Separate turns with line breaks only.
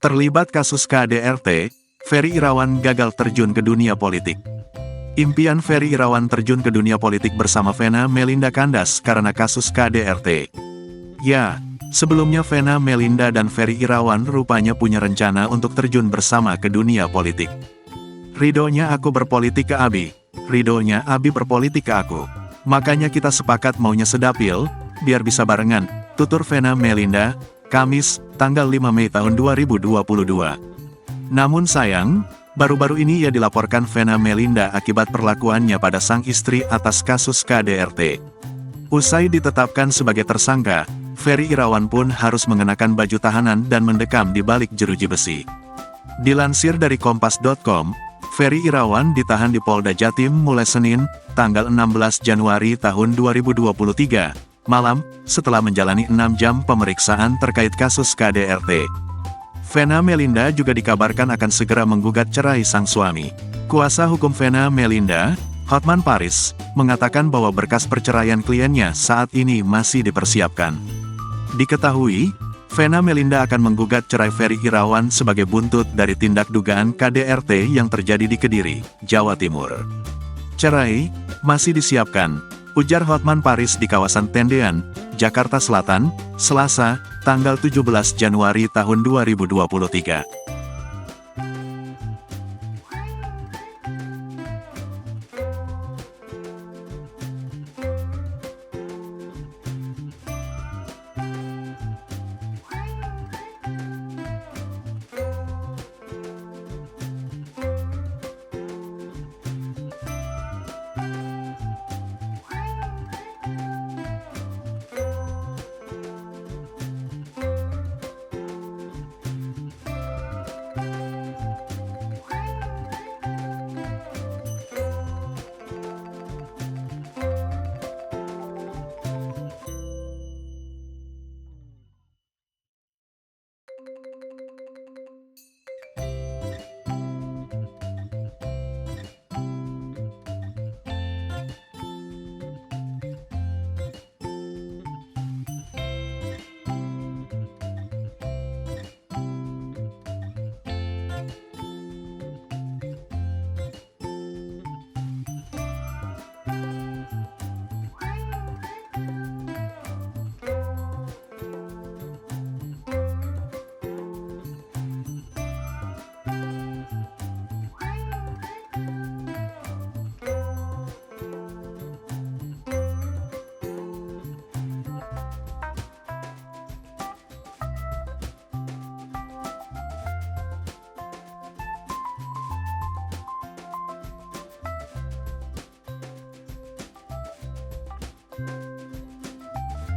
Terlibat kasus KDRT, Ferry Irawan gagal terjun ke dunia politik. Impian Ferry Irawan terjun ke dunia politik bersama Vena Melinda kandas karena kasus KDRT. Ya, sebelumnya Vena Melinda dan Ferry Irawan rupanya punya rencana untuk terjun bersama ke dunia politik. Ridhonya aku berpolitik ke Abi, ridhonya Abi berpolitik ke aku. Makanya kita sepakat maunya sedapil, biar bisa barengan, tutur Vena Melinda, Kamis, tanggal 5 Mei tahun 2022. Namun sayang, baru-baru ini ia dilaporkan Vena Melinda akibat perlakuannya pada sang istri atas kasus KDRT. Usai ditetapkan sebagai tersangka, Ferry Irawan pun harus mengenakan baju tahanan dan mendekam di balik jeruji besi. Dilansir dari Kompas.com, Ferry Irawan ditahan di Polda Jatim mulai Senin, tanggal 16 Januari tahun 2023, malam, setelah menjalani 6 jam pemeriksaan terkait kasus KDRT. Vena Melinda juga dikabarkan akan segera menggugat cerai sang suami. Kuasa hukum Vena Melinda, Hotman Paris, mengatakan bahwa berkas perceraian kliennya saat ini masih dipersiapkan. Diketahui, Vena Melinda akan menggugat cerai Ferry Irawan sebagai buntut dari tindak dugaan KDRT yang terjadi di Kediri, Jawa Timur. Cerai masih disiapkan, ujar Hotman Paris di kawasan Tendean, Jakarta Selatan, Selasa, tanggal 17 Januari tahun 2023.